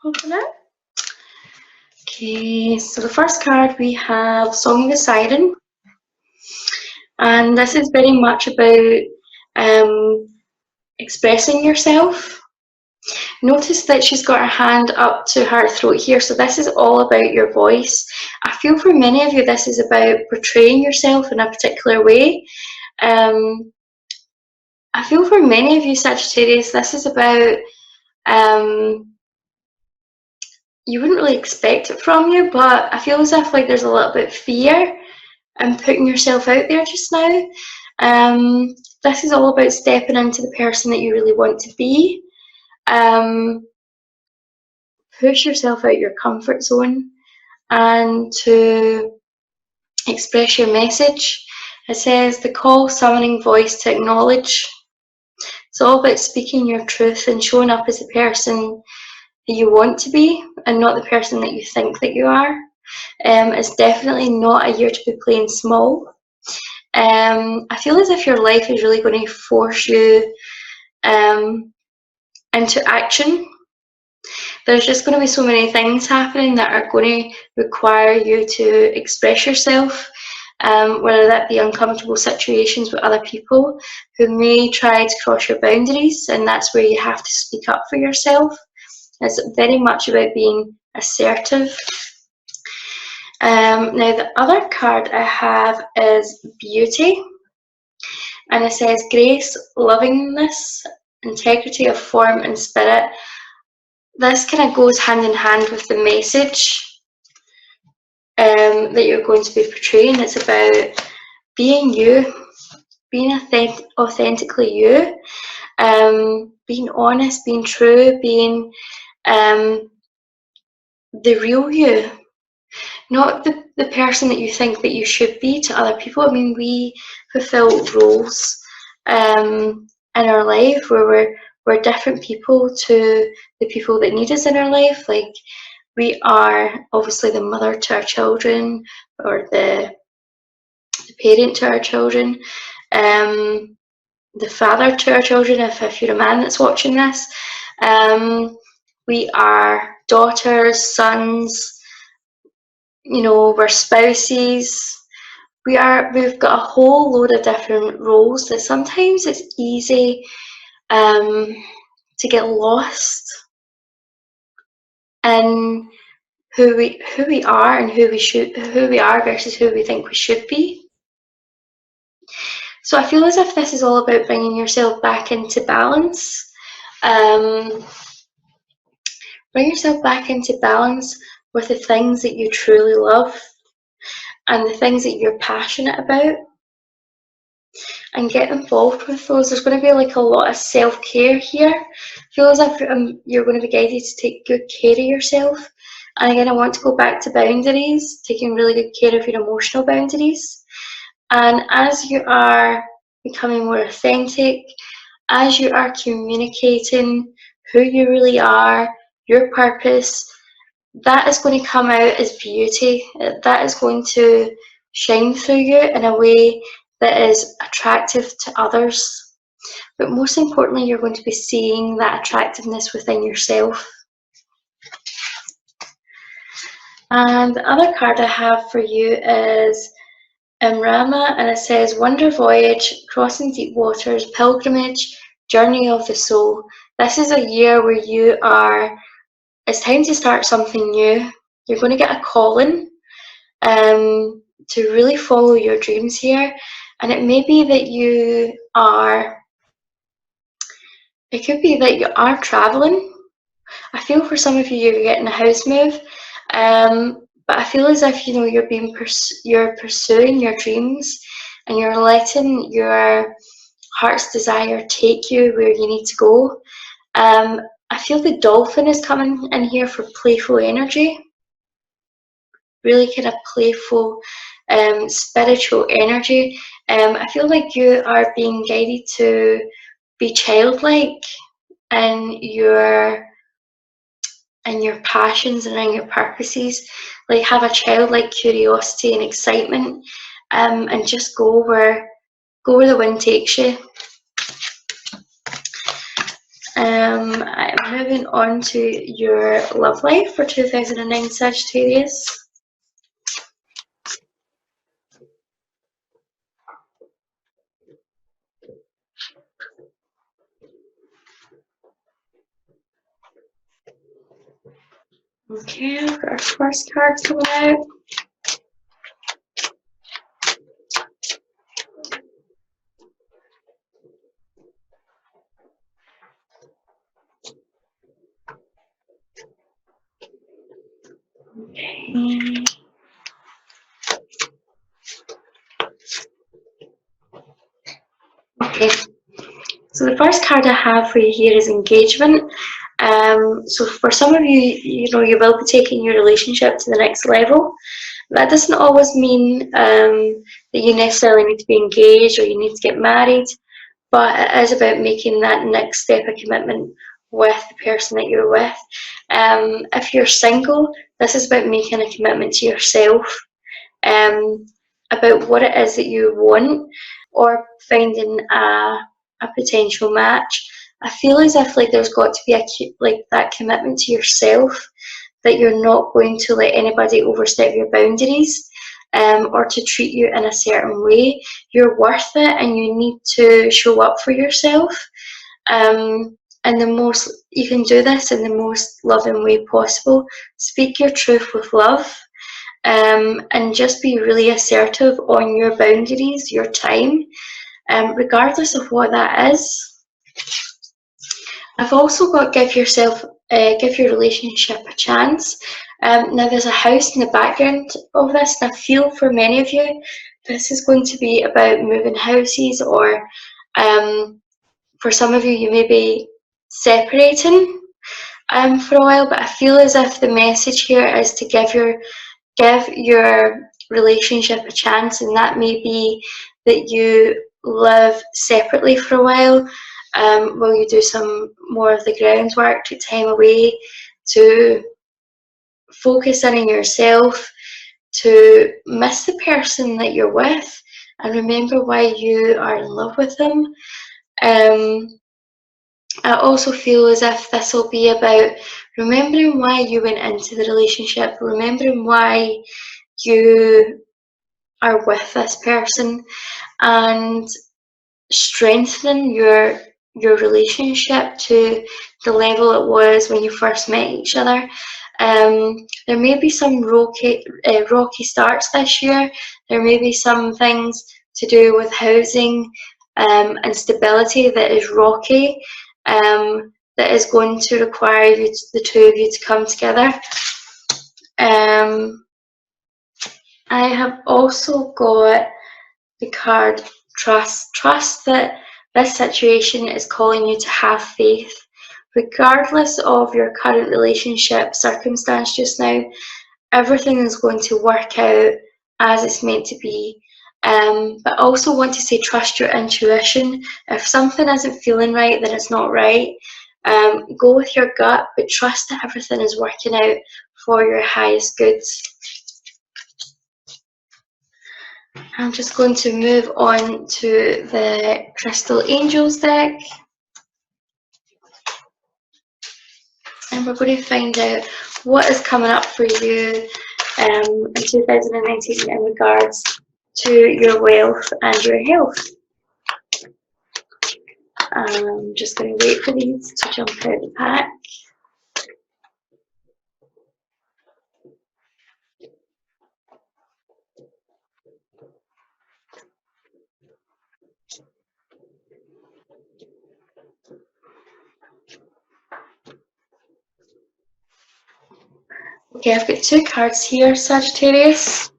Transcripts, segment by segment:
Open it. Okay, so the first card we have Song of the Siren, and this is very much about expressing yourself. Notice that she's got her hand up to her throat here, so this is all about your voice. I feel for many of you this is about portraying yourself in a particular way. I feel for many of you Sagittarius, this is about you wouldn't really expect it from you, but I feel as if like there's a little bit of fear in putting yourself out there just now. This is all about stepping into the person that you really want to be. Push yourself out your comfort zone and to express your message. It says the call summoning voice to acknowledge. It's all about speaking your truth and showing up as the person that you want to be and not the person that you think that you are. It's definitely not a year to be playing small. I feel as if your life is really going to force you into action. There's just going to be so many things happening that are going to require you to express yourself, whether that be uncomfortable situations with other people who may try to cross your boundaries, and that's where you have to speak up for yourself. It's very much about being assertive. Now the other card I have is Beauty, and it says grace, lovingness, integrity of form and spirit. This kind of goes hand in hand with the message that you're going to be portraying. It's about being you, being authentically you, being honest, being true, being the real you, not the person that you think that you should be to other people. I mean, we fulfill roles in our life where we're different people to the people that need us in our life. Like, we are obviously the mother to our children, or the parent to our children, the father to our children, if you're a man that's watching this. We are daughters, sons, we're spouses. We've got a whole load of different roles that sometimes it's easy to get lost in who we are and who we are versus who we think we should be. So I feel as if this is all about bringing yourself back into balance. Bring yourself back into balance with the things that you truly love and the things that you're passionate about, and get involved with those. There's going to be like a lot of self-care here. I feel as if you're going to be guided to take good care of yourself. And again, I want to go back to boundaries, taking really good care of your emotional boundaries. And as you are becoming more authentic, as you are communicating who you really are, your purpose, that is going to come out as beauty. That is going to shine through you in a way that is attractive to others. But most importantly, you're going to be seeing that attractiveness within yourself. And the other card I have for you is Rama, and it says wonder voyage, crossing deep waters, pilgrimage, journey of the soul. This is a year where it's time to start something new. You're going to get a calling to really follow your dreams here. And it may be that it could be that you are traveling. I feel for some of you, you're getting a house move. But I feel as if, you're pursuing your dreams and you're letting your heart's desire take you where you need to go. I feel the dolphin is coming in here for playful energy. Really kind of playful, spiritual energy. I feel like you are being guided to be childlike in your passions and in your purposes. Like, have a childlike curiosity and excitement, and just go where the wind takes you. I'm moving on to your love life for 2009 Sagittarius. Okay, I've got our first card coming out. Okay. Okay. So the first card I have for you here is engagement. So for some of you, you will be taking your relationship to the next level. That doesn't always mean that you necessarily need to be engaged or you need to get married, but it is about making that next step of commitment with the person that you're with. If you're single, this is about making a commitment to yourself, about what it is that you want, or finding a potential match. I feel as if there's got to be that commitment to yourself, that you're not going to let anybody overstep your boundaries, or to treat you in a certain way. You're worth it, and you need to show up for yourself. And you can do this in the most loving way possible. Speak your truth with love, and just be really assertive on your boundaries, your time, regardless of what that is. I've also got give your relationship a chance. Now there's a house in the background of this, and I feel for many of you, this is going to be about moving houses, or for some of you, you may be separating for a while. But I feel as if the message here is to give your relationship a chance, and that may be that you live separately for a while, while you do some more of the groundwork, take time away to focus in on yourself, to miss the person that you're with, and remember why you are in love with them. I also feel as if this will be about remembering why you went into the relationship, remembering why you are with this person, and strengthening your relationship to the level it was when you first met each other. There may be some rocky starts this year. There may be some things to do with housing and stability that is rocky, that is going to require the two of you to come together. I have also got the card trust. Trust that this situation is calling you to have faith. Regardless of your current relationship circumstance just now, everything is going to work out as it's meant to be. But I also want to say trust your intuition. If something isn't feeling right, then it's not right. Go with your gut, but trust that everything is working out for your highest goods. I'm just going to move on to the Crystal Angels deck. And we're going to find out what is coming up for you in 2019 in regards to your wealth and your health. I'm just going to wait for these to jump out the pack. Okay, I've got two cards here, Sagittarius.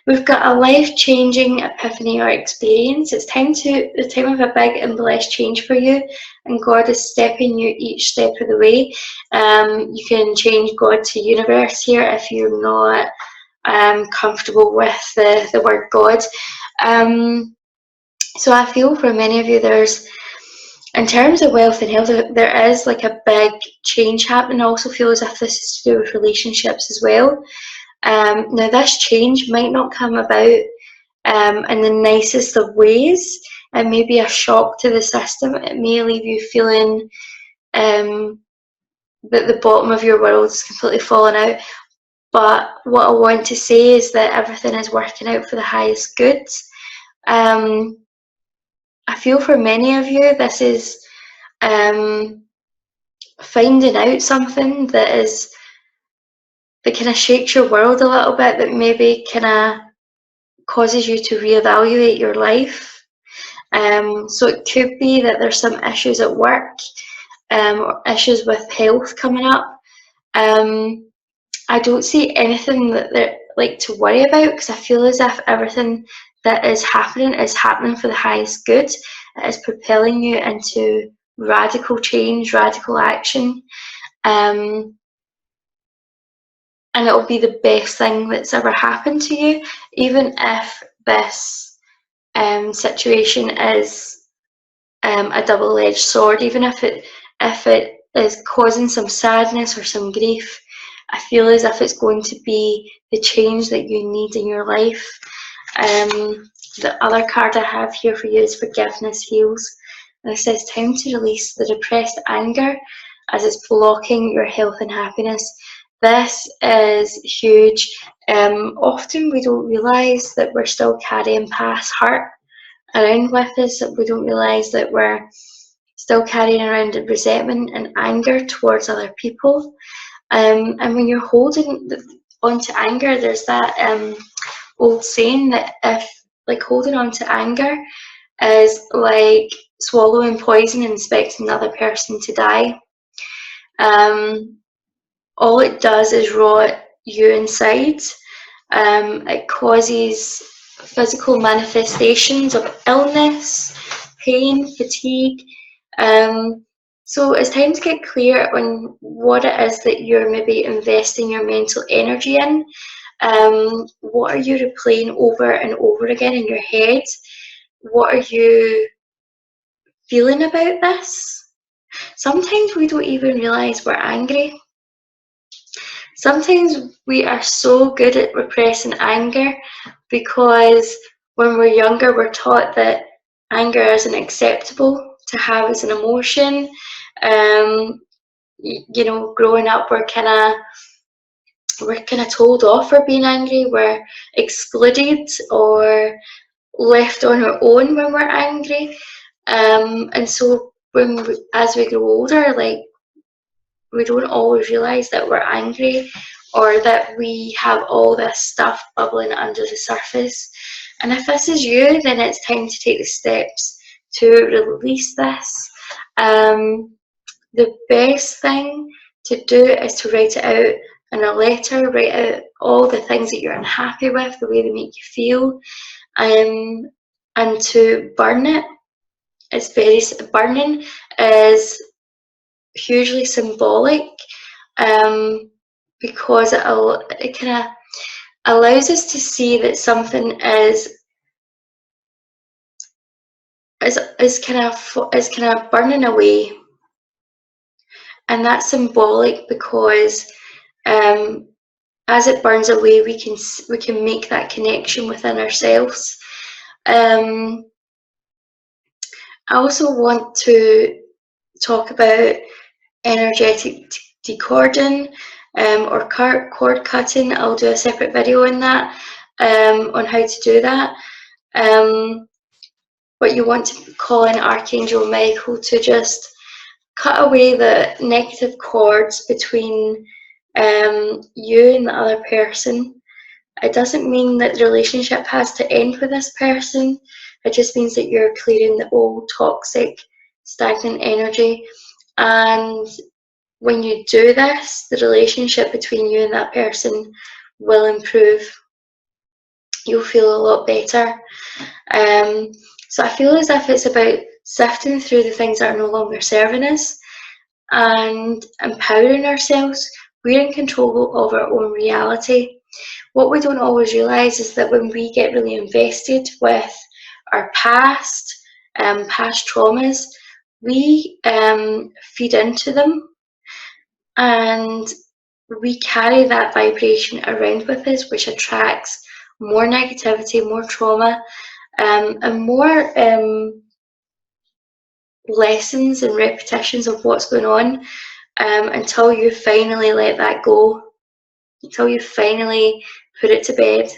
We've got a life-changing epiphany or experience. It's the time of a big and blessed change for you, and God is stepping you each step of the way. You can change God to universe here if you're not comfortable with the word God. So I feel for many of you, in terms of wealth and health, there is like a big change happening. I also feel as if this is to do with relationships as well. Now this change might not come about in the nicest of ways. It may be a shock to the system. It may leave you feeling that the bottom of your world is completely fallen out. But what I want to say is that everything is working out for the highest good. I feel for many of you, this is finding out something that kind of shakes your world a little bit, that maybe kind of causes you to reevaluate your life. So it could be that there's some issues at work, or issues with health coming up. I don't see anything that they're like to worry about, because I feel as if everything that is happening for the highest good. It is propelling you into radical change, radical action, and it'll be the best thing that's ever happened to you, even if this situation is a double-edged sword, even if it is causing some sadness or some grief. I feel as if it's going to be the change that you need in your life. The other card I have here for you is Forgiveness Heals. And it says, time to release the repressed anger as it's blocking your health and happiness. This is huge. Often we don't realise that we're still carrying past hurt around with us. We don't realise that we're still carrying around resentment and anger towards other people. And when you're holding onto anger, there's that old saying that if holding on to anger is like swallowing poison and expecting another person to die. All it does is rot you inside. It causes physical manifestations of illness, pain, fatigue. So it's time to get clear on what it is that you're maybe investing your mental energy in. What are you replaying over and over again in your head? What are you feeling about this? Sometimes we don't even realise we're angry. Sometimes we are so good at repressing anger because when we're younger, we're taught that anger isn't acceptable to have as an emotion. Growing up, we're kind of told off for being angry. We're excluded or left on our own when we're angry. And so as we grow older, we don't always realise that we're angry, or that we have all this stuff bubbling under the surface. And if this is you, then it's time to take the steps to release this. The best thing to do is to write it out in a letter, write out all the things that you're unhappy with, the way they make you feel, and to burn it. Burning is hugely symbolic, because it kind of allows us to see that something is kind of burning away, and that's symbolic because as it burns away, we can make that connection within ourselves. I also want to talk about energetic decording or cord cutting. I'll do a separate video on that, on how to do that. But you want to call in Archangel Michael to just cut away the negative cords between you and the other person. It doesn't mean that the relationship has to end with this person. It just means that you're clearing the old toxic, stagnant energy. And when you do this, the relationship between you and that person will improve. You'll feel a lot better. So I feel as if it's about sifting through the things that are no longer serving us and empowering ourselves. We're in control of our own reality. What we don't always realise is that when we get really invested with our past traumas, we feed into them, and we carry that vibration around with us, which attracts more negativity, more trauma, and more lessons and repetitions of what's going on, until you finally let that go, until you finally put it to bed.